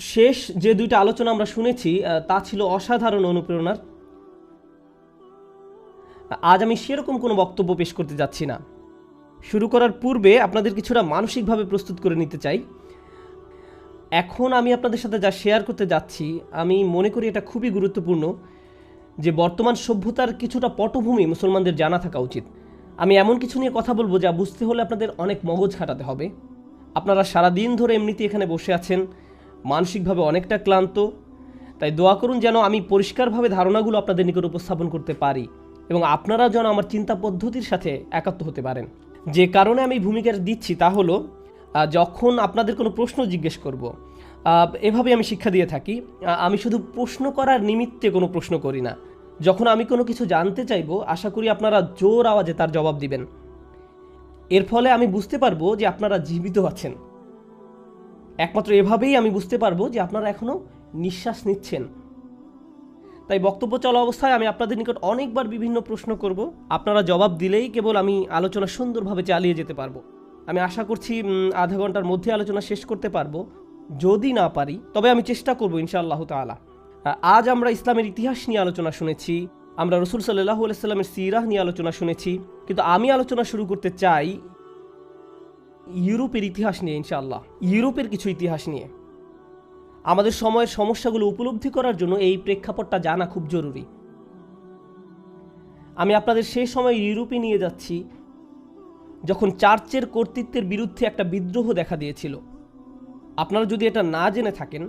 শেষ যে দুইটা আলোচনা আমরা শুনেছি তা ছিল অসাধারণ অনুপ্রেরণার। আজ আমি সেরকম কোনো বক্তব্য পেশ করতে যাচ্ছি না। শুরু করার পূর্বে আপনাদের কিছুটা মানসিকভাবে প্রস্তুত করে নিতে চাই। এখন আমি আপনাদের সাথে যা শেয়ার করতে যাচ্ছি, আমি মনে করি এটা খুবই গুরুত্বপূর্ণ যে বর্তমান সভ্যতার কিছুটা পটভূমি মুসলমানদের জানা থাকা উচিত। আমি এমন কিছু নিয়ে কথা বলবো যা বুঝতে হলে আপনাদের অনেক মগজ খাটাতে হবে। আপনারা সারাদিন ধরে এমনিতে এখানে বসে আছেন, মানসিকভাবে অনেকটা ক্লান্ত, তাই দোয়া করুন যেন আমি পরিষ্কারভাবে ধারণাগুলো আপনাদের নিকট উপস্থাপন করতে পারি এবং আপনারা যেন আমার চিন্তা পদ্ধতির সাথে একাত্ম হতে পারেন। যে কারণে আমি ভূমিকা দিচ্ছি তা হলো, যখন আপনাদের কোনো প্রশ্ন জিজ্ঞেস করব, এভাবে আমি শিক্ষা দিয়ে থাকি, আমি শুধু প্রশ্ন করার নিমিত্তে কোনো প্রশ্ন করি না। যখন আমি কোনো কিছু জানতে চাইব, আশা করি আপনারা জোর আওয়াজে তার জবাব দিবেন। এর ফলে আমি বুঝতে পারবো যে আপনারা জীবিত আছেন। একমাত্র এভাবেই আমি বুঝতে পারবো যে আপনারা এখনো নিঃশ্বাস নিচ্ছেন। তাই বক্তব্য চলা অবস্থায় আমি আপনাদের নিকট অনেকবার বিভিন্ন প্রশ্ন করব। আপনারা জবাব দিলেই কেবল আমি আলোচনা সুন্দরভাবে চালিয়ে যেতে পারবো। আমি আশা করছি আধা ঘন্টার মধ্যে আলোচনা শেষ করতে পারবো। যদি না পারি তবে আমি চেষ্টা করব ইনশাআল্লাহ তাআলা। আজ আমরা ইসলামের ইতিহাস নিয়ে আলোচনা শুনেছি, আমরা রসুল সাল্লাল্লাহু আলাইহি সাল্লামের সিরাহ নিয়ে আলোচনা শুনেছি, কিন্তু আমি আলোচনা শুরু করতে চাই ইউরোপের ইতিহাস নিয়ে। ইনশাআল্লাহ ইউরোপের কিছু ইতিহাস নিয়ে। আমাদের সময়ের সমস্যাগুলো উপলব্ধি করার জন্য এই প্রেক্ষাপটটা জানা খুব জরুরি। আমি আপনাদের সেই সময় ইউরোপে নিয়ে যাচ্ছি যখন চার্চের কর্তৃত্বের বিরুদ্ধে একটা বিদ্রোহ দেখা দিয়েছিল। আপনারা যদি এটা না জেনে থাকেন,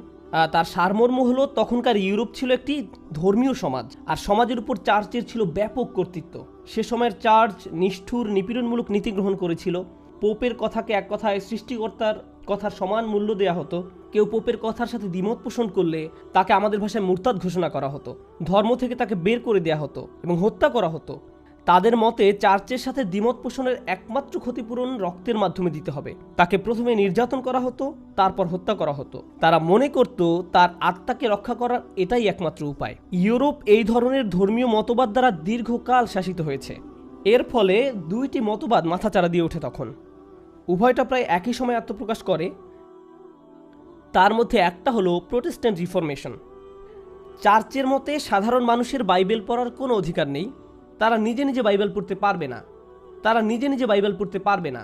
তার সারমর্ম হলো তখনকার ইউরোপ ছিল একটি ধর্মীয় সমাজ, আর সমাজের উপর চার্চের ছিল ব্যাপক কর্তৃত্ব। সে সময়ের চার্চ নিষ্ঠুর নিপীড়নমূলক নীতি গ্রহণ করেছিল। পোপের কথাকে এক কথায় সৃষ্টিকর্তার কথার সমান মূল্য দেয়া হতো। কেউ পোপের কথার সাথে দ্বিমত পোষণ করলে তাকে আমাদের ভাষায় মুরতাদ ঘোষণা করা হতো, ধর্ম থেকে তাকে বের করে দেয়া হতো এবং হত্যা করা হতো। তাদের মতে চার্চের সাথে দ্বিমত পোষণের একমাত্র ক্ষতিপূরণ রক্তের মাধ্যমে দিতে হবে। তাকে প্রথমে নির্যাতন করা হতো, তারপর হত্যা করা হতো। তারা মনে করত তার আত্মাকে রক্ষা করার এটাই একমাত্র উপায়। ইউরোপ এই ধরনের ধর্মীয় মতবাদ দ্বারা দীর্ঘকাল শাসিত হয়েছে। এর ফলে দুইটি মতবাদ মাথাচাড়া দিয়ে ওঠে। তখন উভয়টা প্রায় একই সময় আত্মপ্রকাশ করে। তার মধ্যে একটা হলো প্রোটেস্ট্যান্ট রিফরমেশন। চার্চের মতে সাধারণ মানুষের বাইবেল পড়ার কোনো অধিকার নেই। তারা নিজে নিজে বাইবেল পড়তে পারবে না।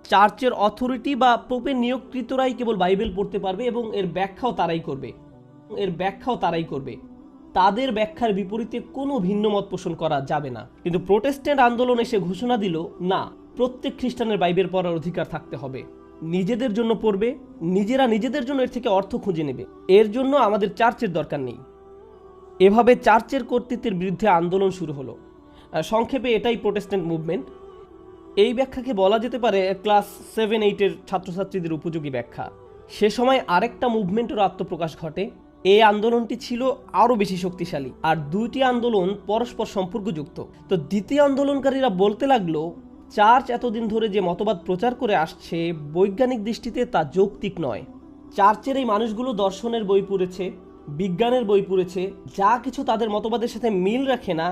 চার্চের অথরিটি বা পোপের নিয়োগকৃতরাই কেবল বাইবেল পড়তে পারবে এবং এর ব্যাখ্যাও তারাই করবে। তাদের ব্যাখ্যার বিপরীতে কোনো ভিন্ন মত পোষণ করা যাবে না। কিন্তু প্রোটেস্ট্যান্ট আন্দোলন এসে ঘোষণা দিল, না, প্রত্যেক খ্রিস্টানের বাইবেল পড়ার অধিকার থাকতে হবে। নিজেদের জন্য পড়বে, নিজেরা নিজেদের জন্য এর থেকে অর্থ খুঁজে নেবে, এর জন্য আমাদের চার্চের দরকার নেই। এভাবে চার্চের কর্তৃত্বের বিরুদ্ধে আন্দোলন শুরু হলো। সংক্ষেপে এটাই প্রোটেস্ট্যান্ট মুভমেন্ট। এই ব্যাখ্যাকে বলা যেতে পারে ক্লাস 7-8-এর ছাত্রছাত্রীদের উপযোগী ব্যাখ্যা। সে সময় আরেকটা মুভমেন্টের আত্মপ্রকাশ ঘটে। এই আন্দোলনটি ছিল আরও বেশি শক্তিশালী, আর দুইটি আন্দোলন পরস্পর সম্পর্কযুক্ত। তো দ্বিতীয় আন্দোলনকারীরা বলতে লাগলো, চার্চ এতদিন ধরে যে মতবাদ প্রচার করে আসছে, বৈজ্ঞানিক দৃষ্টিতে তা যৌক্তিক নয়। চার্চের এই মানুষগুলো দর্শনের বই পড়েছে, বিজ্ঞানের বই পড়েছে, যা কিছু তাদের মতবাদের সাথে মিল রাখে না।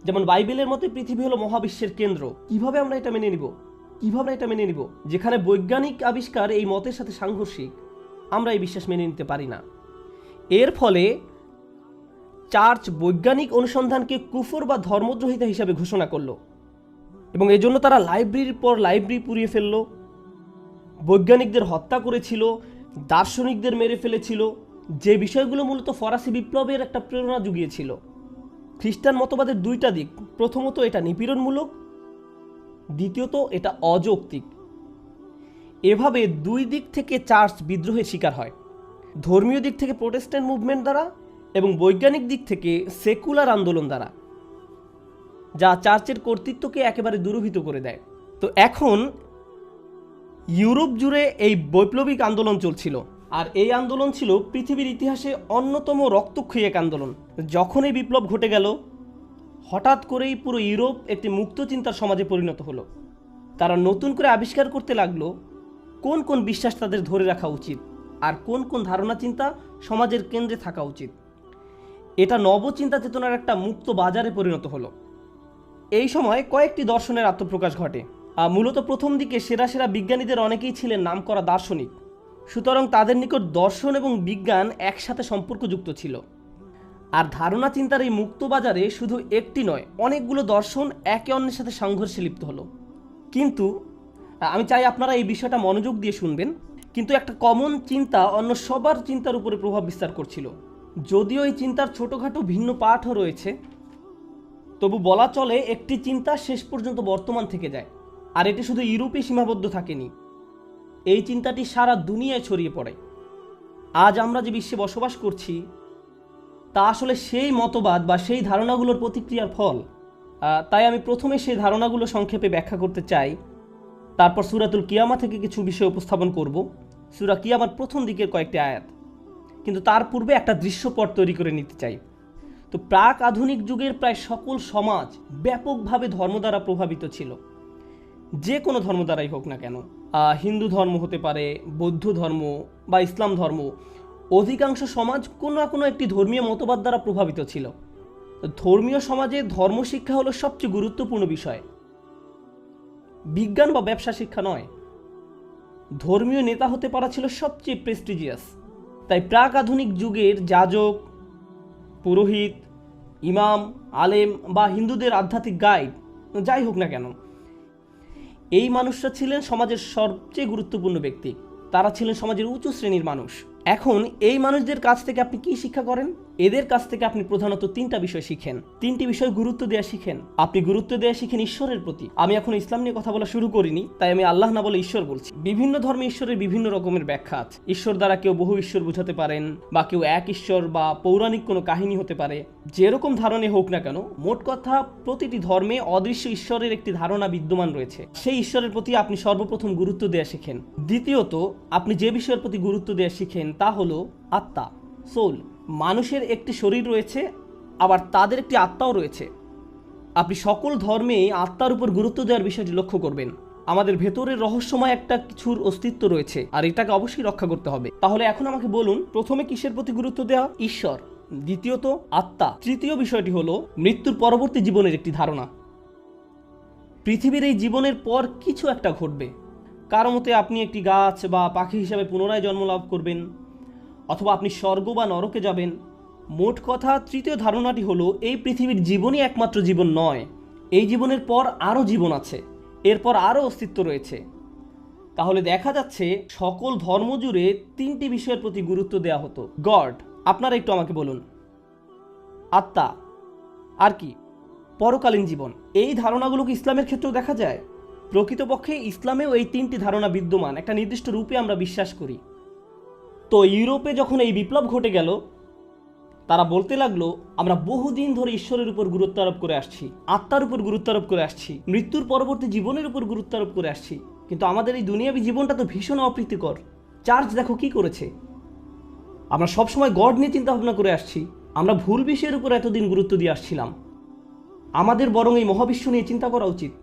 যেমন বাইবেলের মতে পৃথিবী হলো মহাবিশ্বের কেন্দ্র। কিভাবে আমরা এটা মেনে নিব যেখানে বৈজ্ঞানিক আবিষ্কার এই মতের সাথে সাংঘর্ষিক? আমরা এই বিশ্বাস মেনে নিতে পারি না। এর ফলে চার্চ বৈজ্ঞানিক অনুসন্ধানকে কুফর বা ধর্মদ্রোহিতা হিসাবে ঘোষণা করলো এবং এজন্য তারা লাইব্রেরির পর লাইব্রেরি পুড়িয়ে ফেললো, বৈজ্ঞানিকদের হত্যা করেছিল, দার্শনিকদের মেরে ফেলেছিল, যে বিষয়গুলো মূলত ফরাসি বিপ্লবের একটা প্রেরণা জুগিয়েছিল। খ্রিস্টান মতবাদের দুইটা দিক, প্রথমত এটা নিপীড়নমূলক, দ্বিতীয়ত এটা অযৌক্তিক। এভাবে দুই দিক থেকে চার্চ বিদ্রোহের শিকার হয়, ধর্মীয় দিক থেকে প্রোটেস্ট্যান্ট মুভমেন্ট দ্বারা এবং বৈজ্ঞানিক দিক থেকে সেকুলার আন্দোলন দ্বারা, যা চার্চের কর্তৃত্বকে একেবারে দুরূহিত করে দেয়। তো এখন ইউরোপ জুড়ে এই বৈপ্লবিক আন্দোলন চলছিল, আর এই আন্দোলন ছিল পৃথিবীর ইতিহাসে অন্যতম রক্তক্ষয়ী এক আন্দোলন। যখন এই বিপ্লব ঘটে গেল, হঠাৎ করেই পুরো ইউরোপ একটি মুক্ত চিন্তার সমাজে পরিণত হলো। তারা নতুন করে আবিষ্কার করতে লাগলো কোন কোন বিশ্বাস তাদের ধরে রাখা উচিত আর কোন কোন ধারণা চিন্তা সমাজের কেন্দ্রে থাকা উচিত। এটা নবচিন্তা চেতনার একটা মুক্ত বাজারে পরিণত হলো। এই সময় কয়েকটি দর্শনের আত্মপ্রকাশ ঘটে। মূলত প্রথম দিকে সেরা সেরা বিজ্ঞানীদের অনেকেই ছিলেন নামকরা দার্শনিক। সুতরাং তাদের নিকট দর্শন এবং বিজ্ঞান একসাথে সম্পর্কযুক্ত ছিল। আর ধারণা চিন্তার এই মুক্ত বাজারে শুধু একটি নয়, অনেকগুলো দর্শন একে অন্যের সাথে সংঘর্ষে লিপ্ত হলো। কিন্তু আমি চাই আপনারা এই বিষয়টা মনোযোগ দিয়ে শুনবেন। কিন্তু একটা কমন চিন্তা অন্য সবার চিন্তার উপরে প্রভাব বিস্তার করছিল। যদিও এই চিন্তার ছোটোখাটো ভিন্ন পাঠও রয়েছে, তবু বলা চলে একটি চিন্তা শেষ পর্যন্ত বর্তমান থেকে যায়। আর এটি শুধু ইউরোপে সীমাবদ্ধ থাকেনি, এই চিন্তাটি সারা দুনিয়ায় ছড়িয়ে পড়ে। আজ আমরা যে বিশ্বে বসবাস করছি তা আসলে সেই মতবাদ বা সেই ধারণাগুলোর প্রতিক্রিয়ার ফল। তাই আমি প্রথমে সেই ধারণাগুলো সংক্ষেপে ব্যাখ্যা করতে চাই, তারপর সূরাতুল কিয়ামা থেকে কিছু বিষয় উপস্থাপন করব, সূরা কিয়ামার প্রথম দিকের কয়েকটি আয়াত। কিন্তু তার পূর্বে একটা দৃশ্যপট তৈরি করে নিতে চাই। তো প্রাক আধুনিক যুগের প্রায় সকল সমাজ ব্যাপকভাবে ধর্ম দ্বারা প্রভাবিত ছিল, যে কোনো ধর্ম দ্বারাই হোক না কেন। হিন্দু ধর্ম হতে পারে, বৌদ্ধ ধর্ম বা ইসলাম ধর্ম। অধিকাংশ সমাজ কোনো না কোনো একটি ধর্মীয় মতবাদ দ্বারা প্রভাবিত ছিল। ধর্মীয় সমাজে ধর্মশিক্ষা হলো সবচেয়ে গুরুত্বপূর্ণ বিষয়, বিজ্ঞান বা ব্যবসা শিক্ষা নয়। ধর্মীয় নেতা হতে পারা ছিল সবচেয়ে প্রেস্টিজিয়াস। তাই প্রাক আধুনিক যুগের যাজক, পুরোহিত, ইমাম, আলেম বা হিন্দুদের আধ্যাত্মিক গাইড যাই হোক না কেন, এই মানুষরা ছিলেন সমাজের সবচেয়ে গুরুত্বপূর্ণ ব্যক্তি। তারা ছিলেন সমাজের উঁচু শ্রেণীর মানুষ। এখন এই মানুষদের কাছ থেকে আপনি কি শিক্ষা করেন? এদের কাছ থেকে আপনি প্রধানত তিনটা বিষয় শিখেন। তিনটি বিষয় গুরুত্ব দেওয়া শিখেন। আপনি গুরুত্ব দেওয়া শিখেন ঈশ্বরের প্রতি। আমি এখন ইসলাম নিয়ে কথা বলা শুরু করিনি, তাই আমি আল্লাহ না বলে ঈশ্বর বলছি। বিভিন্ন ধর্মে ঈশ্বরের বিভিন্ন রকমের ব্যাখ্যা আছে। ঈশ্বর দ্বারা কেউ বহু ঈশ্বর বোঝাতে পারেন, বা কেউ এক ঈশ্বর বা পৌরাণিক কোনো কাহিনী হতে পারে। যেরকম ধারণে হোক না কেন, মোট কথা প্রতিটি ধর্মে অদৃশ্য ঈশ্বরের একটি ধারণা বিদ্যমান রয়েছে। সেই ঈশ্বরের প্রতি আপনি সর্বপ্রথম গুরুত্ব দেওয়া শিখেন। দ্বিতীয়ত, আপনি যে বিষয়ের প্রতি গুরুত্ব দেওয়া শিখেন তা হলো আত্মা, সোল। মানুষের একটি শরীর রয়েছে, আবার তাদের একটি আত্মাও রয়েছে। আপনি সকল ধর্মে আত্মার উপর গুরুত্ব দেওয়ার বিষয়টি লক্ষ্য করবেন। আমাদের ভেতরের রহস্যময় একটা কিছুর অস্তিত্ব রয়েছে, আর এটাকে অবশ্যই রক্ষা করতে হবে। তাহলে এখন আমাকে বলুন, প্রথমে কিসের প্রতি গুরুত্ব দেওয়া? ঈশ্বর। দ্বিতীয়ত আত্মা। তৃতীয় বিষয়টি হলো মৃত্যুর পরবর্তী জীবনের একটি ধারণা। পৃথিবীর এই জীবনের পর কিছু একটা ঘটবে। কারো মতে আপনি একটি গাছ বা পাখি হিসাবে পুনরায় জন্ম লাভ করবেন, অথবা আপনি স্বর্গ বা নরকে যাবেন। মোট কথা, তৃতীয় ধারণাটি হলো এই পৃথিবীর জীবনই একমাত্র জীবন নয়, এই জীবনের পর আরও জীবন আছে, এরপর আরও অস্তিত্ব রয়েছে। তাহলে দেখা যাচ্ছে সকল ধর্ম জুড়ে তিনটি বিষয়ের প্রতি গুরুত্ব দেওয়া হতো। গড, আপনারা একটু আমাকে বলুন। আত্মা, আর কি? পরকালীন জীবন। এই ধারণাগুলোকে ইসলামের ক্ষেত্রেও দেখা যায়। প্রকৃতপক্ষে ইসলামেও এই তিনটি ধারণা বিদ্যমান, একটা নির্দিষ্ট রূপে আমরা বিশ্বাস করি। তো ইউরোপে যখন এই বিপ্লব ঘটে গেল, তারা বলতে লাগলো আমরা বহুদিন ধরে ঈশ্বরের উপর গুরুত্ব আরোপ করে আসছি, আত্মার উপর গুরুত্ব আরোপ করে আসছি, মৃত্যুর পরবর্তী জীবনের উপর গুরুত্ব আরোপ করে আসছি, কিন্তু আমাদের এই দুনিয়াবী জীবনটা তো ভীষণ অপ্রীতিকর। চার্চ দেখো কি করেছে। আমরা সবসময় গড নিয়ে চিন্তা ভাবনা করে আসছি, আমরা ভুল বিষয়ের উপর এতদিন গুরুত্ব দিয়ে আসছিলাম। আমাদের বরং এই মহাবিশ্ব নিয়ে চিন্তা করা উচিত,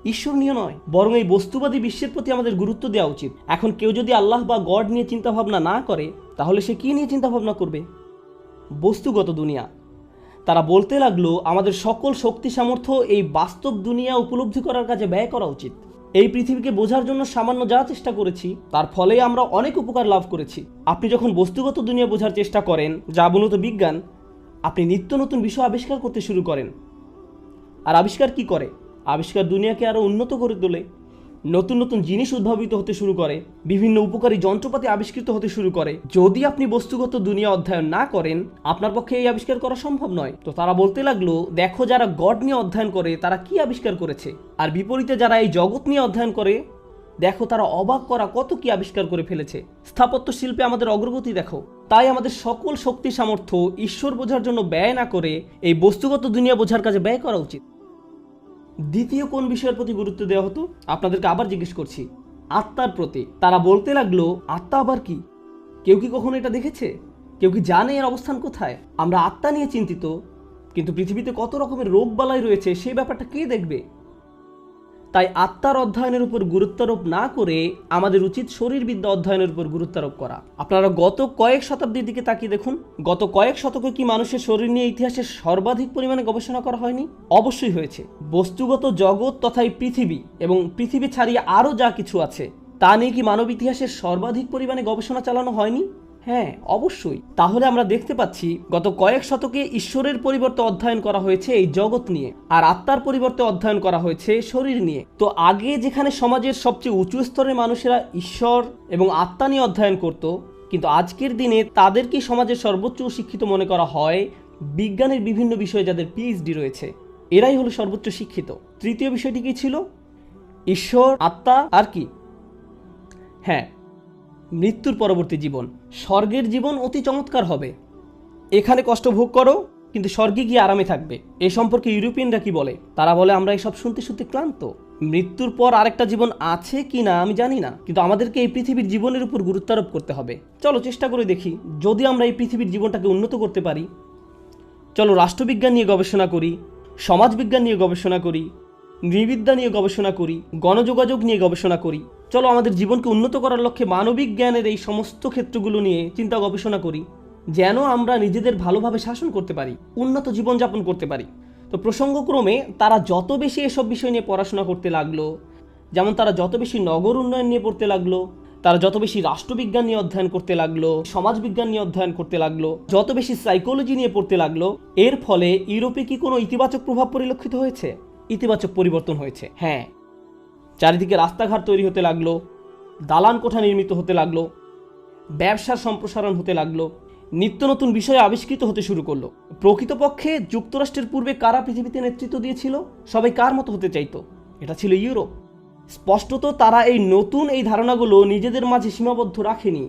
ঈশ্বর নিয়ে নয়। বরং এই বস্তুবাদী বিশ্বের প্রতি আমাদের গুরুত্ব দেওয়া উচিত। এখন কেউ যদি আল্লাহ বা গড নিয়ে চিন্তা ভাবনা না করে, তাহলে সে কি নিয়ে চিন্তা ভাবনা করবে? বস্তুগত দুনিয়া। তারা বলতে লাগলো আমাদের সকল শক্তি সামর্থ্য এই বাস্তব দুনিয়া উপলব্ধি করার কাজে ব্যয় করা উচিত। এই পৃথিবীকে বোঝার জন্য সামান্য যা চেষ্টা করেছি, তার ফলে আমরা অনেক উপকার লাভ করেছি। আপনি যখন বস্তুগত দুনিয়া বোঝার চেষ্টা করেন, যা মূলত বিজ্ঞান, আপনি নিত্য নতুন বিষয় আবিষ্কার করতে শুরু করেন। আর আবিষ্কার কি করে? আবিষ্কার দুনিয়াকে আরও উন্নত করে তোলে। নতুন নতুন জিনিস উদ্ভাবিত হতে শুরু করে, বিভিন্ন উপকারী যন্ত্রপাতি আবিষ্কৃত হতে শুরু করে। যদি আপনি বস্তুগত দুনিয়া অধ্যয়ন না করেন, আপনার পক্ষে এই আবিষ্কার করা সম্ভব নয়। তো তারা বলতে লাগলো দেখো, যারা গড নিয়ে অধ্যয়ন করে তারা কি আবিষ্কার করেছে, আর বিপরীতে যারা এই জগৎ নিয়ে অধ্যয়ন করে, দেখো তারা অবাক করা কত কি আবিষ্কার করে ফেলেছে। স্থাপত্য শিল্পে আমাদের অগ্রগতি দেখো। তাই আমাদের সকল শক্তি সামর্থ্য ঈশ্বর বোঝার জন্য ব্যয় না করে এই বস্তুগত দুনিয়া বোঝার কাজে ব্যয় করা উচিত। দ্বিতীয় কোন বিষয়ের প্রতি গুরুত্ব দেওয়া হতো? আপনাদেরকে আবার জিজ্ঞেস করছি, আত্মার প্রতি। তারা বলতে লাগলো আত্মা আবার কি? কেউ কি কখনো এটা দেখেছে? কেউ কি জানে এর অবস্থান কোথায়? আমরা আত্মা নিয়ে চিন্তিত, কিন্তু পৃথিবীতে কত রকমের রোগ বালাই রয়েছে সেই ব্যাপারটা কে দেখবে? তাই আত্মার অধ্যয়নের উপর গুরুত্বারোপ না করে আমাদের উচিত শরীরবিদ্যা অধ্যয়নের উপর গুরুত্বারোপ করা। আপনারা গত কয়েক শতাব্দীর দিকে তাকিয়ে দেখুন, গত কয়েক শতকে কি মানুষের শরীর নিয়ে ইতিহাসে সর্বাধিক পরিমাণে গবেষণা করা হয়নি? অবশ্যই হয়েছে। বস্তুগত জগৎ তথা এই পৃথিবী এবং পৃথিবী ছাড়িয়ে আরও যা কিছু আছে, তা নিয়ে কি মানব ইতিহাসের সর্বাধিক পরিমাণে গবেষণা চালানো হয়নি? হ্যাঁ, অবশ্যই। তাহলে আমরা দেখতে পাচ্ছি গত কয়েক শতকে ঈশ্বরের পরিবর্তে অধ্যয়ন করা হয়েছে এই জগৎ নিয়ে, আর আত্মার পরিবর্তে অধ্যয়ন করা হয়েছে শরীর নিয়ে। তো আগে যেখানে সমাজের সবচেয়ে উঁচু স্তরের মানুষেরা ঈশ্বর এবং আত্মা নিয়ে অধ্যয়ন করত, কিন্তু আজকের দিনে তাদেরকে সমাজের সর্বোচ্চ শিক্ষিত মনে করা হয় বিজ্ঞানের বিভিন্ন বিষয়ে যাদের পিএইচডি রয়েছে। এরাই হলো সর্বোচ্চ শিক্ষিত। তৃতীয় বিষয়টি কি ছিল? ঈশ্বর, আত্মা, আর কি? হ্যাঁ, মৃত্যুর পরবর্তী জীবন। স্বর্গের জীবন অতি চমৎকার হবে। এখানে কষ্ট ভোগ করো, কিন্তু স্বর্গে গিয়ে আরামে থাকবে। এ সম্পর্কে ইউরোপিয়ানরা কি বলে? তারা বলে আমরা এসব শুনতে শুনতে ক্লান্ত। মৃত্যুর পর আরেকটা জীবন আছে কি না আমি জানি না, কিন্তু আমাদেরকে এই পৃথিবীর জীবনের উপর গুরুত্ব আরোপ করতে হবে। চলো চেষ্টা করে দেখি যদি আমরা এই পৃথিবীর জীবনটাকে উন্নত করতে পারি। চলো রাষ্ট্রবিজ্ঞান নিয়ে গবেষণা করি, সমাজবিজ্ঞান নিয়ে গবেষণা করি, নৃবিদ্যা নিয়ে গবেষণা করি, গণযোগাযোগ নিয়ে গবেষণা করি। চলো আমাদের জীবনকে উন্নত করার লক্ষ্যে মানবিক জ্ঞানের এই সমস্ত ক্ষেত্রগুলো নিয়ে চিন্তা গবেষণা করি, যেন আমরা নিজেদের ভালোভাবে শাসন করতে পারি, উন্নত জীবনযাপন করতে পারি। তো প্রসঙ্গক্রমে তারা যত বেশি এসব বিষয় নিয়ে পড়াশোনা করতে লাগলো, যেমন তারা যত বেশি নগর উন্নয়ন নিয়ে পড়তে লাগলো, তারা যত বেশি রাষ্ট্রবিজ্ঞান নিয়ে অধ্যয়ন করতে লাগলো, সমাজবিজ্ঞান নিয়ে অধ্যয়ন করতে লাগলো, যত বেশি সাইকোলজি নিয়ে পড়তে লাগলো, এর ফলে ইউরোপে কি কোনো ইতিবাচক প্রভাব পরিলক্ষিত হয়েছে? ইতিবাচক পরিবর্তন হয়েছে। হ্যাঁ, চারিদিকে রাস্তাঘাট তৈরি হতে লাগলো, দালান কোঠা নির্মিত হতে লাগলো, ব্যবসার সম্প্রসারণ হতে লাগলো, নিত্য নতুন বিষয় আবিষ্কৃত হতে শুরু করলো। প্রকৃতপক্ষে যুক্তরাষ্ট্রের পূর্বে কারা পৃথিবীতে নেতৃত্ব দিয়েছিল? সবাই কার মতো হতে চাইতো? এটা ছিল ইউরোপ। স্পষ্টত তারা এই ধারণাগুলো নিজেদের মাঝে সীমাবদ্ধ রাখেনি।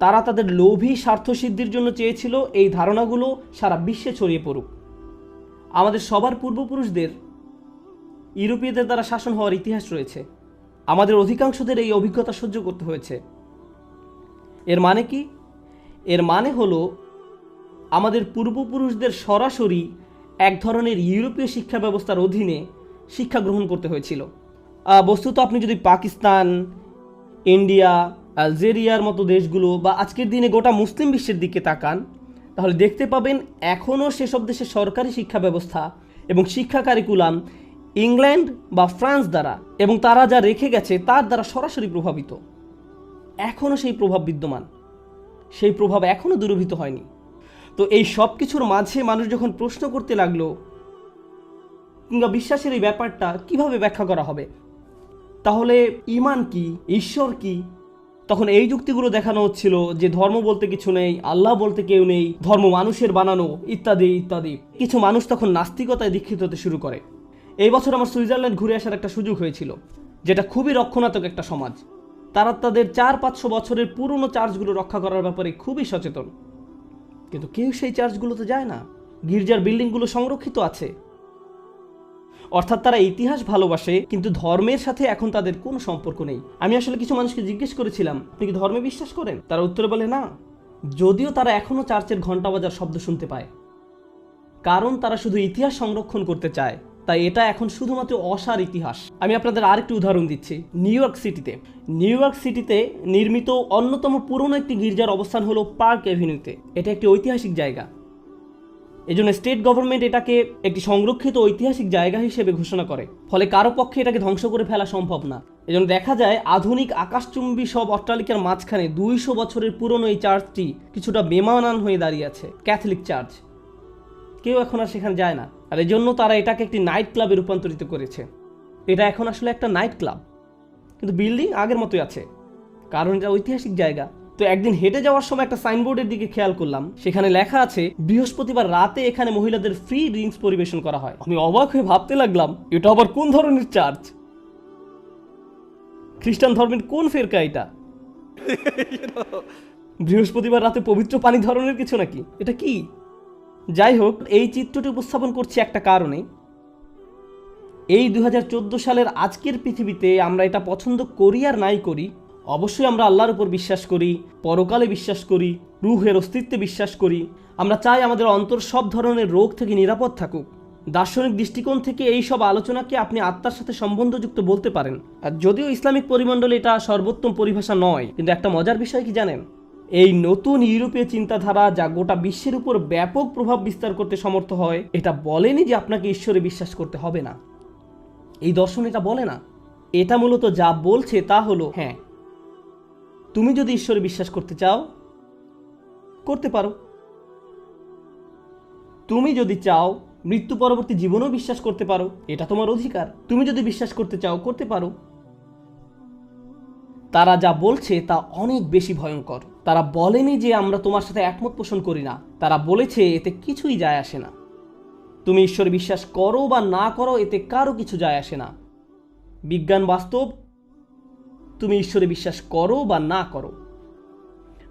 তারা তাদের লোভী স্বার্থসিদ্ধির জন্য চেয়েছিল এই ধারণাগুলো সারা বিশ্বে ছড়িয়ে পড়ুক। আমাদের সবার পূর্বপুরুষদের ইউরোপীয়দের দ্বারা শাসন হওয়ার ইতিহাস রয়েছে। আমাদের অধিকাংশদের এই অভিজ্ঞতা সহ্য করতে হয়েছে। এর মানে কি? এর মানে হলো আমাদের পূর্বপুরুষদের সরাসরি এক ধরনের ইউরোপীয় শিক্ষা ব্যবস্থার অধীনে শিক্ষা গ্রহণ করতে হয়েছিল। বস্তুত আপনি যদি পাকিস্তান, ইন্ডিয়া, আলজেরিয়ার মতো দেশগুলো বা আজকের দিনে গোটা মুসলিম বিশ্বের দিকে তাকান, তাহলে দেখতে পাবেন এখনও সেসব দেশের সরকারি শিক্ষা ব্যবস্থা এবং শিক্ষা কারিকুলাম ইংল্যান্ড বা ফ্রান্স দ্বারা এবং তারা যা রেখে গেছে তার দ্বারা সরাসরি প্রভাবিত। এখনও সেই প্রভাব বিদ্যমান, সেই প্রভাব এখনও দূরীভূত হয়নি। তো এই সব কিছুর মাঝে মানুষ যখন প্রশ্ন করতে লাগলো কিংবা বিশ্বাসের এই ব্যাপারটা কিভাবে ব্যাখ্যা করা হবে, তাহলে ঈমান কি, ঈশ্বর কি, তখন এই যুক্তিগুলো দেখানো হচ্ছিল যে ধর্ম বলতে কিছু নেই, আল্লাহ বলতে কেউ নেই, ধর্ম মানুষের বানানো, ইত্যাদি ইত্যাদি। কিছু মানুষ তখন নাস্তিকতায় দীক্ষিত হতে শুরু করে। এই বছর আমার সুইজারল্যান্ড ঘুরে আসার একটা সুযোগ হয়েছিল, যেটা খুবই রক্ষণাত্মক একটা সমাজ। তারা তাদের 400-500 বছরের পুরনো চার্চগুলো রক্ষা করার ব্যাপারে খুবই সচেতন, কিন্তু কেউ সেই চার্চগুলোতে যায় না। গির্জার বিল্ডিংগুলো সংরক্ষিত আছে। অর্থাৎ তারা ইতিহাস ভালোবাসে, কিন্তু ধর্মের সাথে এখন তাদের কোনো সম্পর্ক নেই। আমি আসলে কিছু মানুষকে জিজ্ঞেস করেছিলাম, আপনি কি ধর্মে বিশ্বাস করেন? তারা উত্তরে বলে না, যদিও তারা এখনও চার্চের ঘন্টা বাজার শব্দ শুনতে পায়। কারণ তারা শুধু ইতিহাস সংরক্ষণ করতে চায়, তাই এটা এখন শুধুমাত্র অসার ইতিহাস। আমি আপনাদের আরেকটি উদাহরণ দিচ্ছি। নিউ ইয়র্ক সিটিতে নির্মিত অন্যতম পুরনো একটি গির্জার অবস্থান হলো পার্ক অ্যাভিনিউতে। এটা একটি ঐতিহাসিক জায়গা। এজন্য স্টেট গভর্নমেন্ট এটাকে একটি সংরক্ষিত ঐতিহাসিক জায়গা হিসেবে ঘোষণা করে, ফলে কারো পক্ষে এটাকে ধ্বংস করে ফেলা সম্ভব না। এজন্য দেখা যায় আধুনিক আকাশচুম্বী সব অট্টালিকার মাঝখানে 200 বছরের পুরনো এই চার্চটি কিছুটা বেমানান হয়ে দাঁড়িয়ে আছে। ক্যাথলিক চার্চ, কেউ এখন আর সেখানে যায় না। আর এই জন্য তারা এটাকে একটি নাইট ক্লাবে রূপান্তরিত করেছে। এটা এখন আসলে একটা নাইট ক্লাব, কিন্তু বিল্ডিং আগের মতোই আছে, কারণ এটা ঐতিহাসিক জায়গা। তো একদিন হেঁটে যাওয়ার সময় একটা সাইনবোর্ডের দিকে খেয়াল করলাম, সেখানে লেখা আছে বৃহস্পতিবার রাতে এখানে মহিলাদের ফ্রি ড্রিঙ্কস পরিবেশন করা হয়। আমি অবাক হয়ে ভাবতে লাগলাম, এটা আবার কোন ধরনের চার্চ? খ্রিস্টান ধর্মের কোন ফেরকা এটা? বৃহস্পতিবার রাতে পবিত্র পানি ধরনের কিছু নাকি? এটা কি? যাই হোক, এই চিত্রটি উপস্থাপন করছি একটা কারণে। এই 2014 সালের আজকের পৃথিবীতে আমরা এটা পছন্দ করি আর নাই করি, অবশ্যই আমরা আল্লাহর উপর বিশ্বাস করি, পরকালে বিশ্বাস করি, রূহের অস্তিত্বে বিশ্বাস করি। আমরা চাই আমাদের অন্তর সব ধরনের রোগ থেকে নিরাপদ থাকুক। দার্শনিক দৃষ্টিকোণ থেকে এই সব আলোচনাকে আপনি আত্মার সাথে সম্বন্ধযুক্ত বলতে পারেন। আর যদিও ইসলামিক পরিমণ্ডলে এটা সর্বোত্তম পরিভাষা নয়, কিন্তু একটা মজার বিষয় কি জানেন? এই নতুন ইউরোপীয় চিন্তাধারা যা গোটা বিশ্বের উপর ব্যাপক প্রভাব বিস্তার করতে সমর্থ হয়, এটা বলেনি যে আপনাকে ঈশ্বরে বিশ্বাস করতে হবে না। এই দর্শন এটা বলে না। এটা মূলত যা বলছে তা হলো, হ্যাঁ, তুমি যদি ঈশ্বরে বিশ্বাস করতে চাও করতে পারো। তুমি যদি চাও মৃত্যু পরবর্তী জীবনেও বিশ্বাস করতে পারো, এটা তোমার অধিকার। তুমি যদি বিশ্বাস করতে চাও করতে পারো। তারা যা বলছে তা অনেক বেশি ভয়ঙ্কর। তারা বলেনি যে আমরা তোমার সাথে একমত পোষণ করি না, তারা বলেছে এতে কিছুই যায় আসে না। তুমি ঈশ্বরে বিশ্বাস করো বা না করো এতে কারো কিছু যায় আসে না। বিজ্ঞান বাস্তব, তুমি ঈশ্বরে বিশ্বাস করো বা না করো।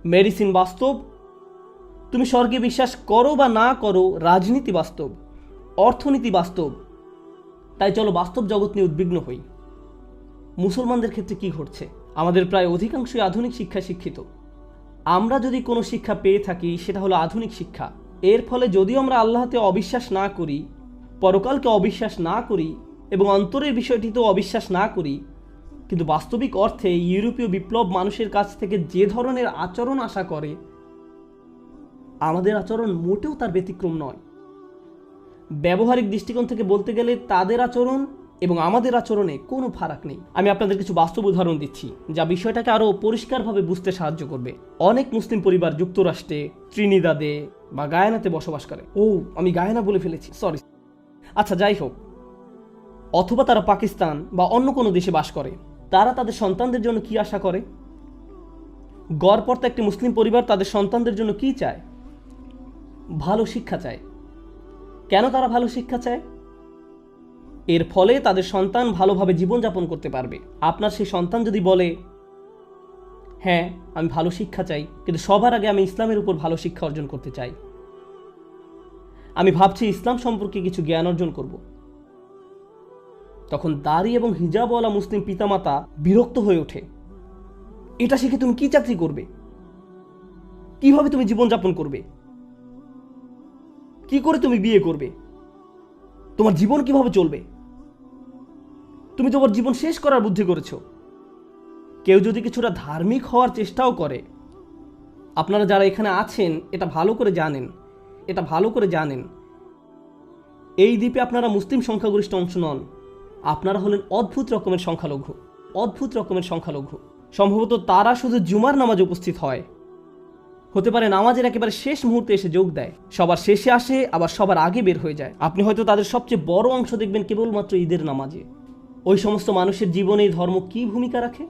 মেডিসিন বাস্তব, তুমি স্বর্গে বিশ্বাস করো বা না করো। রাজনীতি বাস্তব, অর্থনীতি বাস্তব। তাই চলো বাস্তব জগৎ নিয়ে উদ্বিগ্ন হই। মুসলমানদের ক্ষেত্রে কি ঘটছে? আমাদের প্রায় অধিকাংশই আধুনিক শিক্ষায় শিক্ষিত। আমরা যদি কোনো শিক্ষা পেয়ে থাকি সেটা হলো আধুনিক শিক্ষা। এর ফলে যদিও আমরা আল্লাহতে অবিশ্বাস না করি, পরকালকে অবিশ্বাস না করি এবং অন্তরের বিষয়টিতেও অবিশ্বাস না করি, কিন্তু বাস্তবিক অর্থে ইউরোপীয় বিপ্লব মানুষের কাছ থেকে যে ধরনের আচরণ আশা করে, আমাদের আচরণ মোটেও তার ব্যতিক্রম নয়। ব্যবহারিক দৃষ্টিকোণ থেকে বলতে গেলে তাদের আচরণ এবং আমাদের আচরণে কোনো ফারাক নেই। আমি আপনাদের কিছু বাস্তব উদাহরণ দিচ্ছি যা বিষয়টাকে আরও পরিষ্কারভাবে বুঝতে সাহায্য করবে। অনেক মুসলিম পরিবার যুক্তরাষ্ট্রে, ত্রিনিদাদে বা গায়ানাতে বসবাস করে। আমি গায়ানা বলে ফেলেছি, সরি। আচ্ছা, যাই হোক, অথবা তারা পাকিস্তান বা অন্য কোনো দেশে বাস করে। তারা তাদের সন্তানদের জন্য কি আশা করে? গড়পড়তা একটি মুসলিম পরিবার তাদের সন্তানদের জন্য কি চায়? ভালো শিক্ষা চায়। কেন তারা ভালো শিক্ষা চায়? এর ফলে তাদের সন্তান ভালোভাবে জীবনযাপন করতে পারবে। আপনার সেই সন্তান যদি বলে, হ্যাঁ আমি ভালো শিক্ষা চাই, কিন্তু সবার আগে আমি ইসলামের উপর ভালো শিক্ষা অর্জন করতে চাই, আমি ভাবছি ইসলাম সম্পর্কে কিছু জ্ঞান অর্জন করব, তখন দাড়ি এবং হিজাবওয়ালা মুসলিম পিতামাতা বিরক্ত হয়ে ওঠে। এটা শিখে তুমি কি চাকরি করবে? কিভাবে তুমি জীবনযাপন করবে? কি করে তুমি বিয়ে করবে? তোমার জীবন কিভাবে চলবে? তুমি তোমার জীবন শেষ করার বুদ্ধি করেছ। কেউ যদি কিছুটা ধার্মিক হওয়ার চেষ্টাও করে, আপনারা যারা এখানে আছেন এটা ভালো করে জানেন, এই দ্বীপে আপনারা মুসলিম সংখ্যাগরিষ্ঠ অংশ নন। আপনারা হলেন অদ্ভুত রকমের সংখ্যালঘু। সম্ভবত তারা শুধু জুমার নামাজে উপস্থিত হয়, হতে পারে নামাজের একেবারে শেষ মুহূর্তে এসে যোগ দেয়, সবার শেষে আসে আবার সবার আগে বের হয়ে যায়। আপনি হয়তো তাদের সবচেয়ে বড় অংশ দেখবেন কেবলমাত্র ঈদের নামাজে। ওই সমস্ত মানুষের জীবনে এই ধর্ম কি ভূমিকা রাখে?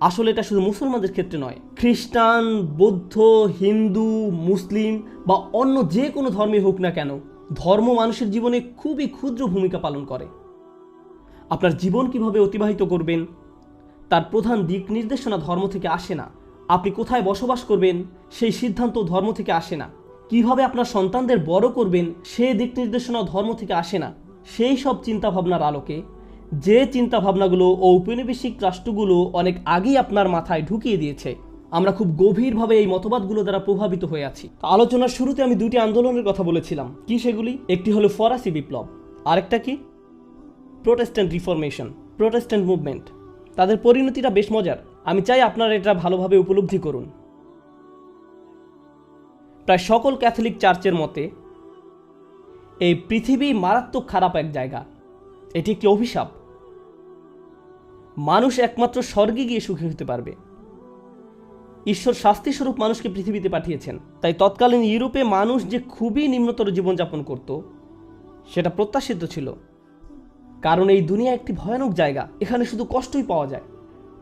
আসলে এটা শুধু মুসলমানদের ক্ষেত্রে নয়, খ্রিস্টান, বৌদ্ধ, হিন্দু, মুসলিম বা অন্য যে কোনো ধর্মে হোক না কেন, ধর্ম মানুষের জীবনে খুবই ক্ষুদ্র ভূমিকা পালন করে। আপনার জীবন কিভাবে অতিবাহিত করবেন তার প্রধান দিক নির্দেশনা ধর্ম থেকে আসে না। আপনি কোথায় বসবাস করবেন সেই সিদ্ধান্ত ধর্ম থেকে আসে না। কিভাবে আপনার সন্তানদের বড় করবেন সেই দিক নির্দেশনা ধর্ম থেকে আসে না। সেই সব চিন্তাভাবনার আলোকে, যে চিন্তাভাবনাগুলো ঔপনিবেশিক রাষ্ট্রগুলো অনেক আগেই আপনার মাথায় ঢুকিয়ে দিয়েছে, আমরা খুব গভীরভাবে এই মতবাদগুলো দ্বারা প্রভাবিত হয়ে আছি। আলোচনার শুরুতে আমি দুটি আন্দোলনের কথা বলেছিলাম। কি সেগুলি? একটি হলো ফরাসি বিপ্লব, আরেকটা কি? Protestant reformation, Protestant movement. তাদের পরিণতিটা বেশ মজার। আমি চাই আপনারা এটা ভালোভাবে উপলব্ধি করুন। প্রায় সকল ক্যাথলিক চার্চের মতে এই পৃথিবী মারাত্মক খারাপ এক জায়গা, এটি একটি অভিশাপ। মানুষ একমাত্র স্বর্গে গিয়ে সুখী হতে পারবে। ঈশ্বর শাস্তিস্বরূপ মানুষকে পৃথিবীতে পাঠিয়েছেন। তাই তৎকালীন ইউরোপে মানুষ যে খুবই নিম্নতর জীবনযাপন করত সেটা প্রত্যাশিত ছিল, কারণ এই দুনিয়া একটি ভয়ানক জায়গা, এখানে শুধু কষ্টই পাওয়া যায়।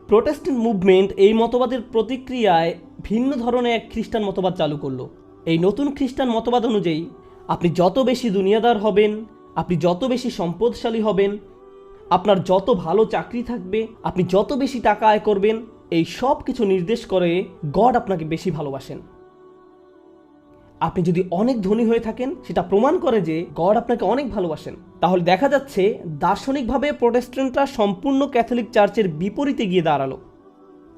প্রোটেস্ট্যান্ট মুভমেন্ট এই মতবাদের প্রতিক্রিয়ায় ভিন্ন ধরনের এক খ্রিস্টান মতবাদ চালু করলো। এই নতুন খ্রিস্টান মতবাদ অনুযায়ী আপনি যত বেশি দুনিয়াদার হবেন, আপনি যত বেশি সম্পদশালী হবেন, আপনার যত ভালো চাকরি থাকবে, আপনি যত বেশি টাকা আয় করবেন, এই সব কিছু নির্দেশ করে গড আপনাকে বেশি ভালোবাসেন। আপনি যদি অনেক ধনী হয়ে থাকেন, সেটা প্রমাণ করে যে গড আপনাকে অনেক ভালোবাসেন। তাহলে দেখা যাচ্ছে দার্শনিকভাবে প্রোটেস্ট্যান্টরা সম্পূর্ণ ক্যাথলিক চার্চের বিপরীতে গিয়ে দাঁড়ালো।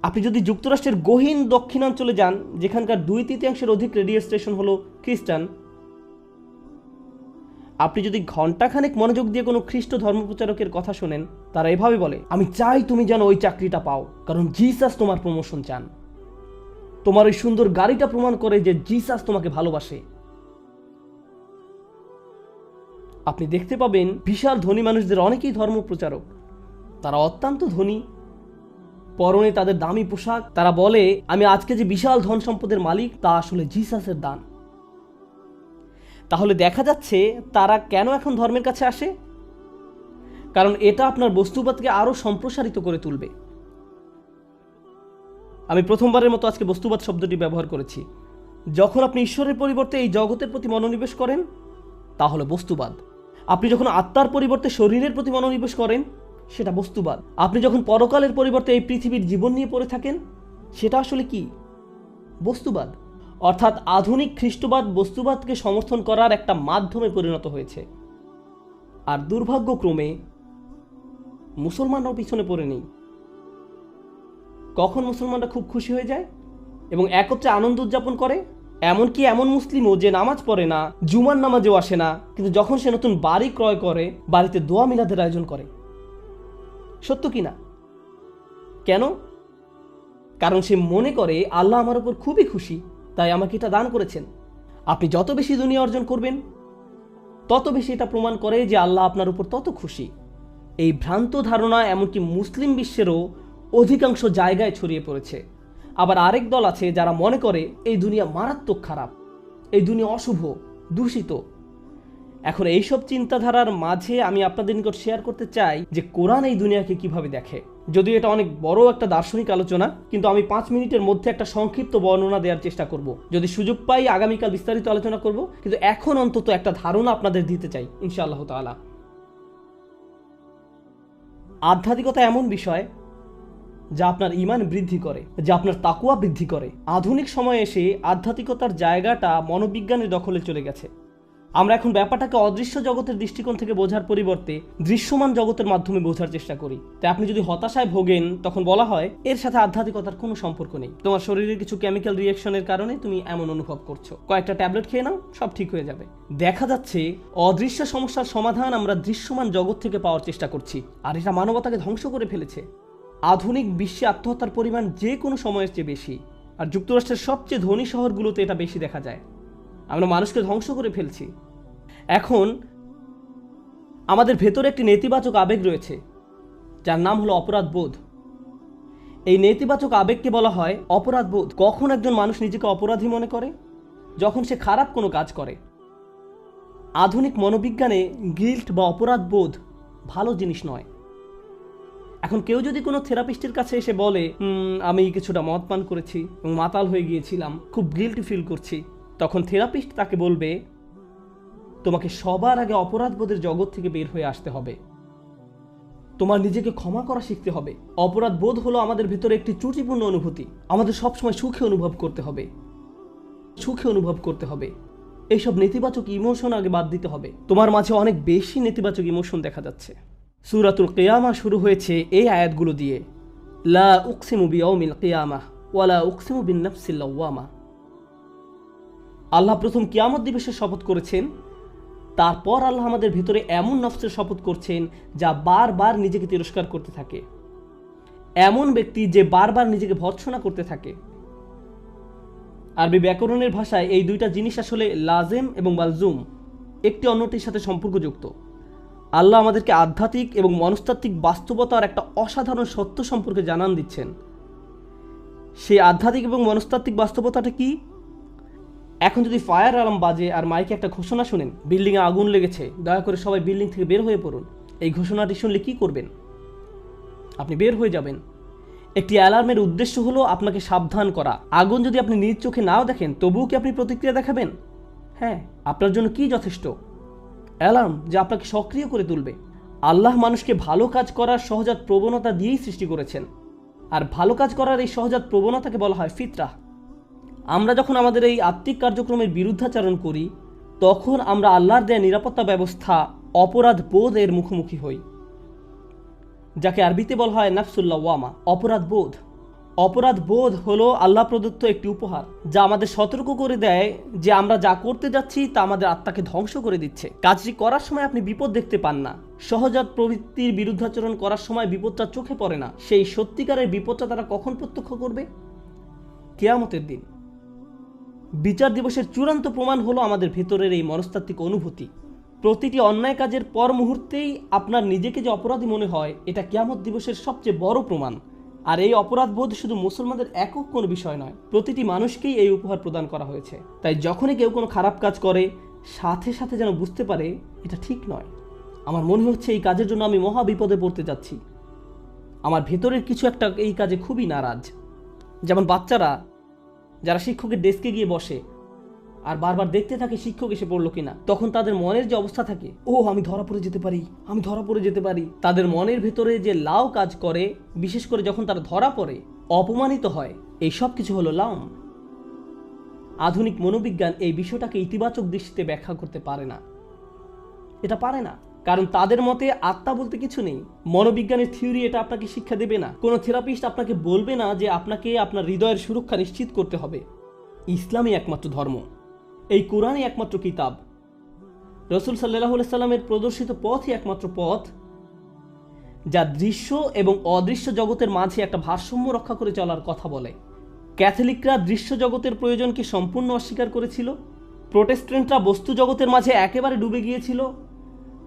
আপনি যদি যুক্তরাষ্ট্রের গহীন দক্ষিণাঞ্চলে যান, যেখানকার 2/3 অধিক রেডিও স্টেশন হলো খ্রিস্টান, আপনি যদি ঘণ্টাখানেক মনোযোগ দিয়ে কোনো খ্রিস্ট ধর্মপ্রচারকের কথা শোনেন, তারা এভাবে বলে, আমি চাই তুমি যেন ওই চাকরিটা পাও, কারণ জিসাস তোমার প্রমোশন চান। তোমার ওই সুন্দর গাড়িটা প্রমাণ করে যে জিসাস তোমাকে ভালোবাসে। আপনি দেখতে পাবেন বিশাল ধনী মানুষদের অনেকেই ধর্মপ্রচারক, তারা অত্যন্ত ধনী, পরনে তাদের দামি পোশাক। তারা বলে, আমি আজকে যে বিশাল ধন সম্পদের মালিক তা আসলে জিসাসের দান। তাহলে দেখা যাচ্ছে তারা কেন এখন ধর্মের কাছে আসে? কারণ এটা আপনার বস্তুবাদকে আরো সম্প্রসারিত করে তুলবে। আমি প্রথমবারের মতো আজকে বস্তুবাদ শব্দটি ব্যবহার করেছি। যখন আপনি ঈশ্বরের পরিবর্তে এই জগতের প্রতি মনোনিবেশ করেন তাহলে বস্তুবাদ। আপনি যখন আত্মার পরিবর্তে শরীরের প্রতি মনোনিবেশ করেন সেটা বস্তুবাদ। আপনি যখন পরকালের পরিবর্তে এই পৃথিবীর জীবন নিয়ে পড়ে থাকেন সেটা আসলে কি? বস্তুবাদ। অর্থাৎ আধুনিক খ্রিস্টবাদ বস্তুবাদকে সমর্থন করার একটা মাধ্যমে পরিণত হয়েছে। আর দুর্ভাগ্যক্রমে মুসলমানরাও পিছনে পড়ে নেই। কখন মুসলমানরা খুব খুশি হয়ে যায় এবং একত্রে আনন্দ উদযাপন করে? এমনকি এমন মুসলিমও যে নামাজ পড়ে না, জুমার নামাজেও আসে না, কিন্তু যখন সে নতুন বাড়ি ক্রয় করে বাড়িতে দোয়া মিলাদের আয়োজন করে। সত্য কি না? কেন? কারণ সে মনে করে আল্লাহ আমার উপর খুবই খুশি, তাই আমাকে এটা দান করেছেন। আপনি যত বেশি দুনিয়া অর্জন করবেন তত বেশি এটা প্রমাণ করে যে আল্লাহ আপনার উপর তত খুশি। এই ভ্রান্ত ধারণা এমনকি মুসলিম বিশ্বেরও অধিকাংশ জায়গায় ছড়িয়ে পড়েছে। আবার আরেক দল আছে যারা মনে করে এই দুনিয়া মারাত্মক খারাপ, এই দুনিয়া অশুভ, দূষিত। এখন এইসব চিন্তাধারার মাঝে আমি আপনাদের নিকট শেয়ার করতে চাই যে কোরআন এই দুনিয়াকে কিভাবে দেখে। যদিও এটা অনেক বড় একটা দার্শনিক আলোচনা, কিন্তু আমি 5 মিনিটের মধ্যে একটা সংক্ষিপ্ত বর্ণনা দেওয়ার চেষ্টা করব। যদি সুযোগ পাই আগামীকাল বিস্তারিত আলোচনা করব, কিন্তু এখন অন্তত একটা ধারণা আপনাদের দিতে চাই ইনশাআল্লাহ তাআলা। আধ্যাত্মিকতা এমন বিষয় যা আপনার ঈমান বৃদ্ধি করে, যা আপনার তাকওয়া বৃদ্ধি করে। আধুনিক সময়ে এসে আধ্যাত্মিকতার জায়গাটা মনোবিজ্ঞানের দখলে চলে গেছে। আমরা এখন ব্যাপারটাকে অদৃশ্য জগতের দৃষ্টিকোণ থেকে বোঝার পরিবর্তে দৃশ্যমান জগতের মাধ্যমে বোঝার চেষ্টা করি। তাই আপনি যদি হতাশায় ভোগেন তখন বলা হয় এর সাথে আধ্যাত্মিকতার কোনো সম্পর্ক নেই, তোমার শরীরের কিছু কেমিক্যাল রিঅ্যাকশনের কারণে তুমি এমন অনুভব করছো, কয়েকটা ট্যাবলেট খেয়ে নাও, সব ঠিক হয়ে যাবে। দেখা যাচ্ছে অদৃশ্য সমস্যার সমাধান আমরা দৃশ্যমান জগৎ থেকে পাওয়ার চেষ্টা করছি, আর এটা মানবতাকে ধ্বংস করে ফেলেছে। আধুনিক বিশ্বে আত্মহত্যার পরিমাণ যে কোনো সময়ের চেয়ে বেশি, আর যুক্তরাষ্ট্রের সবচেয়ে ধনী শহরগুলোতে এটা বেশি দেখা যায়। আমরা মানুষকে ধ্বংস করে ফেলছি। এখন আমাদের ভেতরে একটি নেতিবাচক আবেগ রয়েছে যার নাম হলো অপরাধ বোধ। এই নেতিবাচক আবেগকে বলা হয় অপরাধ বোধ। কখন একজন মানুষ নিজেকে অপরাধী মনে করে? যখন সে খারাপ কোনো কাজ করে। আধুনিক মনোবিজ্ঞানে গিল্ট বা অপরাধ বোধ ভালো জিনিস নয়। এখন কেউ যদি কোনো থেরাপিস্টের কাছে এসে বলে আমি কিছুটা মদ পান করেছি এবং মাতাল হয়ে গিয়েছিলাম, খুব গিল্টি ফিল করছি, তখন থেরাপিস্ট তাকে বলবে তোমাকে সবার আগে অপরাধবোধের জগৎ থেকে বের হয়ে আসতে হবে, তোমার নিজেকে ক্ষমা করা শিখতে হবে। অপরাধ বোধ হলো আমাদের ভেতরে একটি ত্রুটিপূর্ণ অনুভূতি। আমাদের সবসময় সুখে অনুভব করতে হবে, সুখে অনুভব করতে হবে। এইসব নেতিবাচক ইমোশন আগে বাদ দিতে হবে। তোমার মাঝে অনেক বেশি নেতিবাচক ইমোশন দেখা যাচ্ছে। সূরাতুল কিয়ামা শুরু হয়েছে এই আয়াতগুলো দিয়ে, লা উকসিমু বিয়াউমিল কিয়ামাহ ওয়া লা উকসিমু বিন-নাফসিল লাওয়ামা। আল্লাহ প্রথম কিয়ামত দিবসের শপথ করেছেন, তারপর আল্লাহ আমাদের ভিতরে এমন নফসের শপথ করছেন যা বারবার নিজেকে তিরস্কার করতে থাকে, এমন ব্যক্তি যে বারবার নিজেকে ভর্ৎসনা করতে থাকে। আরবি ব্যাকরণের ভাষায় এই দুইটা জিনিস আসলে লাজেম এবং মালজুম, একটি অন্যটির সাথে সম্পর্কযুক্ত। আল্লাহ আমাদেরকে আধ্যাত্মিক এবং মনস্তাত্ত্বিক বাস্তবতার একটা অসাধারণ সত্য সম্পর্কে জানান দিচ্ছেন। সেই আধ্যাত্মিক এবং মনস্তাত্ত্বিক বাস্তবতাটা কি? এখন যদি ফায়ার অ্যালার্ম বাজে আর মাইকে একটা ঘোষণা শুনেন, বিল্ডিংয়ে আগুন লেগেছে, দয়া করে সবাই বিল্ডিং থেকে বের হয়ে পড়ুন, এই ঘোষণাটি শুনলে কি করবেন? আপনি বের হয়ে যাবেন। একটি অ্যালার্মের উদ্দেশ্য হলো আপনাকে সাবধান করা। আগুন যদি আপনি নিজ চোখে নাও দেখেন তবুও কি আপনি প্রতিক্রিয়া দেখাবেন? হ্যাঁ, আপনার জন্য কি যথেষ্ট? অ্যালার্ম যা আপনাকে সক্রিয় করে তুলবে। আল্লাহ মানুষকে ভালো কাজ করার সহজাত প্রবণতা দিয়েই সৃষ্টি করেছেন, আর ভালো কাজ করার এই সহজাত প্রবণতাকে বলা হয় ফিতরাহ। আমরা যখন আমাদের এই আত্মিক কার্যক্রমের বিরুদ্ধাচরণ করি তখন আমরা আল্লাহর দেয়া নিরাপত্তা ব্যবস্থা অপরাধ বোধ এর মুখোমুখি হই, যাকে আরবিতে বলা হয় নাফসুল লাওয়ামা, অপরাধ বোধ। অপরাধ বোধ হলো আল্লাহ প্রদত্ত একটি উপহার যা আমাদের সতর্ক করে দেয় যে আমরা যা করতে যাচ্ছি তা আমাদের আত্মাকে ধ্বংস করে দিচ্ছে। কাজটি করার সময় আপনি বিপদ দেখতে পান না, সহজাত প্রবৃত্তির বিরুদ্ধাচরণ করার সময় বিপদটা চোখে পড়ে না। সেই সত্যিকারের বিপদটা তারা কখন প্রত্যক্ষ করবে? কিয়ামতের দিন। বিচার দিবসের চূড়ান্ত প্রমাণ হলো আমাদের ভেতরের এই মনস্তাত্ত্বিক অনুভূতি। প্রতিটি অন্যায় কাজের পর মুহূর্তেই আপনার নিজেকে যে অপরাধী মনে হয়, এটা কিয়ামত দিবসের সবচেয়ে বড় প্রমাণ। আর এই অপরাধবোধ শুধু মুসলমানদের একক কোনো বিষয় নয়, প্রতিটি মানুষকেই এই উপহার প্রদান করা হয়েছে। তাই যখনই কেউ কোনো খারাপ কাজ করে, সাথে সাথে যেন বুঝতে পারে এটা ঠিক নয়। আমার মনে হচ্ছে এই কাজের জন্য আমি মহা বিপদে পড়তে যাচ্ছি। আমার ভেতরের কিছু একটা এই কাজে খুবই নারাজ। যেমন বাচ্চারা যারা শিক্ষকের ডেস্কে গিয়ে বসে আর বারবার দেখতে থাকে শিক্ষক এসে পড়লো কিনা, তখন তাদের মনের যে অবস্থা থাকে, ও আমি ধরা পড়ে যেতে পারি, আমি ধরা পড়ে যেতে পারি। তাদের মনের ভেতরে যে লাউ কাজ করে, বিশেষ করে যখন তারা ধরা পড়ে, অপমানিত হয়, এই সব কিছু হলো লাউম। আধুনিক মনোবিজ্ঞান এই বিষয়টাকে ইতিবাচক দৃষ্টিতে ব্যাখ্যা করতে পারে না। এটা পারে না, কারণ তাদের মতে আত্মা বলতে কিছু নেই। মনোবিজ্ঞানের থিওরি এটা আপনাকে শিক্ষা দেবে না। কোনো থেরাপিস্ট আপনাকে বলবে না যে আপনাকে আপনার হৃদয়ের সুরক্ষা নিশ্চিত করতে হবে। ইসলামই একমাত্র ধর্ম, এই কোরআনই একমাত্র কিতাব, রাসূল সাল্লাল্লাহু আলাইহি সাল্লামের প্রদর্শিত পথই একমাত্র পথ, যা দৃশ্য এবং অদৃশ্য জগতের মাঝে একটা ভারসাম্য রক্ষা করে চলার কথা বলে। ক্যাথলিকরা দৃশ্য জগতের প্রয়োজনকে সম্পূর্ণ অস্বীকার করেছিল, প্রোটেস্ট্যান্টরা বস্তু জগতের মাঝে একেবারে ডুবে গিয়েছিল,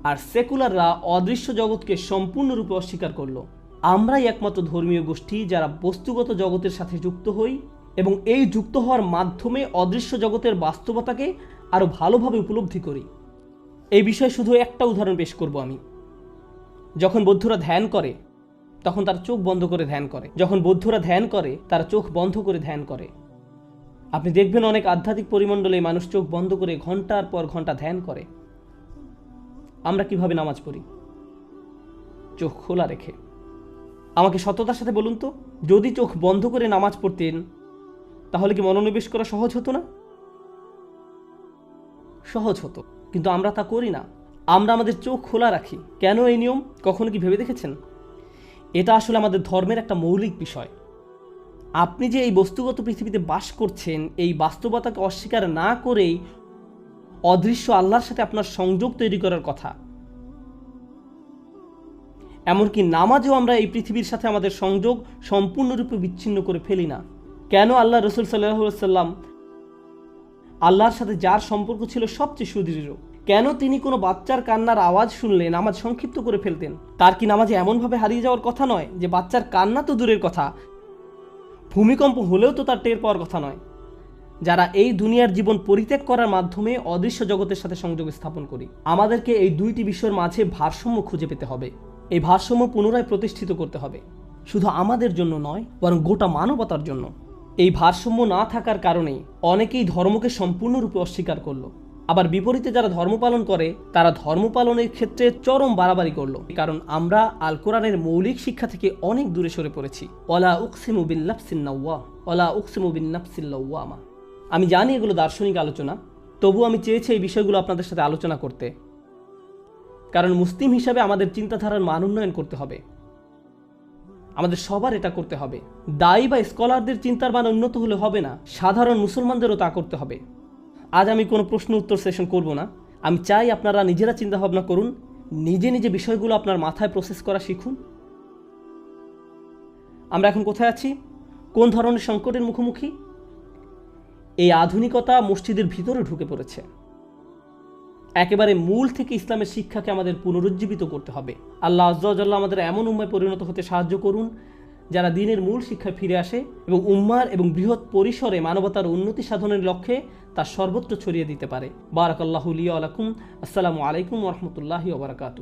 আর সেকুলাররা অদৃশ্য জগৎকে সম্পূর্ণরূপে অস্বীকার করল। আমরাই একমাত্র ধর্মীয় গোষ্ঠী যারা বস্তুগত জগতের সাথে যুক্ত হই এবং এই যুক্ত হওয়ার মাধ্যমে অদৃশ্য জগতের বাস্তবতাকে আরও ভালোভাবে উপলব্ধি করি। এই বিষয়ে শুধু একটা উদাহরণ পেশ করব আমি। যখন বৌদ্ধরা ধ্যান করে তখন তারা চোখ বন্ধ করে ধ্যান করে। যখন বৌদ্ধরা ধ্যান করে তারা চোখ বন্ধ করে ধ্যান করে। আপনি দেখবেন অনেক আধ্যাত্মিক পরিমণ্ডলে মানুষ চোখ বন্ধ করে ঘন্টার পর ঘন্টা ধ্যান করে। আমরা কিভাবে নামাজ পড়ি? চোখ খোলা রেখে। আমাকে সততার সাথে বলুন তো, যদি চোখ বন্ধ করে নামাজ পড়তেন তাহলে কি মনোনিবেশ করা সহজ হতো না? সহজ হতো, কিন্তু আমরা তা করি না। আমরা আমাদের চোখ খোলা রাখি। কেন এই নিয়ম কখনো কি ভেবে দেখেছেন? এটা আসলে আমাদের ধর্মের একটা মৌলিক বিষয়। আপনি যে এই বস্তুগত পৃথিবীতে বাস করছেন, এই বাস্তবতাকে অস্বীকার না করেই অদৃশ্য আল্লাহর সাথে আপনার সংযোগ তৈরি করার কথা। এমনকি নামাজেও আমরা এই পৃথিবীর সাথে আমাদের সংযোগ সম্পূর্ণরূপে বিচ্ছিন্ন করে ফেলি না। কেন আল্লাহ রাসূল সাল্লাল্লাহু আলাইহি সাল্লাম, আল্লাহর সাথে যার সম্পর্ক ছিল সবচেয়ে সুদৃঢ়, কেন তিনি কোনো বাচ্চার কান্নার আওয়াজ শুনলে নামাজ সংক্ষিপ্ত করে ফেলতেন? তার কি নামাজে এমনভাবে হারিয়ে যাওয়ার কথা নয় যে বাচ্চার কান্না তো দূরের কথা, ভূমিকম্প হলেও তো তার টের পাওয়ার কথা নয়? যারা এই দুনিয়ার জীবন পরিত্যাগ করার মাধ্যমে অদৃশ্য জগতের সাথে সংযোগ স্থাপন করি, আমাদেরকে এই দুইটি বিষয়ের মাঝে ভারসাম্য খুঁজে পেতে হবে। এই ভারসাম্য পুনরায় প্রতিষ্ঠিত করতে হবে, শুধু আমাদের জন্য নয়, বরং গোটা মানবতার জন্য। এই ভারসাম্য না থাকার কারণেই অনেকেই ধর্মকে সম্পূর্ণরূপে অস্বীকার করলো। আবার বিপরীতে যারা ধর্ম পালন করে তারা ধর্ম পালনের ক্ষেত্রে চরম বাড়াবাড়ি করলো, কারণ আমরা আল কোরআনের মৌলিক শিক্ষা থেকে অনেক দূরে সরে পড়েছি। ওয়ালা উকসিমু বিন-নাফসিন নাওয়া, ওয়ালা উকসিমু বিন-নাফসিল লাওয়ামা। আমি জানি এগুলো দার্শনিক আলোচনা, তবু আমি চেয়েছি এই বিষয়গুলো আপনাদের সাথে আলোচনা করতে, কারণ মুসলিম হিসাবে আমাদের চিন্তাধারার মান উন্নয়ন করতে হবে। আমাদের সবার এটা করতে হবে। দায়ী বা স্কলারদের চিন্তার মান উন্নত হলে হবে না, সাধারণ মুসলমানদেরও তা করতে হবে। আজ আমি কোনো প্রশ্ন উত্তর সেশন করব না। আমি চাই আপনারা নিজেরা চিন্তা ভাবনা করুন, নিজে নিজে বিষয়গুলো আপনার মাথায় প্রসেস করা শিখুন। আমরা এখন কোথায় আছি? কোন ধরনের সংকটের মুখোমুখি? এই আধুনিকতা মসজিদের ভিতরে ঢুকে পড়েছে। একেবারে মূল থেকে ইসলামের শিক্ষাকে আমাদের পুনরুজ্জীবিত করতে হবে। আল্লাহ আযজা ওয়া জাল্লা আমাদের এমন উম্মায় পরিণত হতে সাহায্য করুন যারা দ্বীনের মূল শিক্ষায় ফিরে আসে এবং উম্মার এবং বৃহৎ পরিসরে মানবতার উন্নতি সাধনের লক্ষ্যে তা সর্বত্র ছড়িয়ে দিতে পারে। বারাকাল্লাহু লি ওয়া লাকুম। আসসালামু আলাইকুম ওয়া রাহমাতুল্লাহি ওয়া বারাকাতুহু।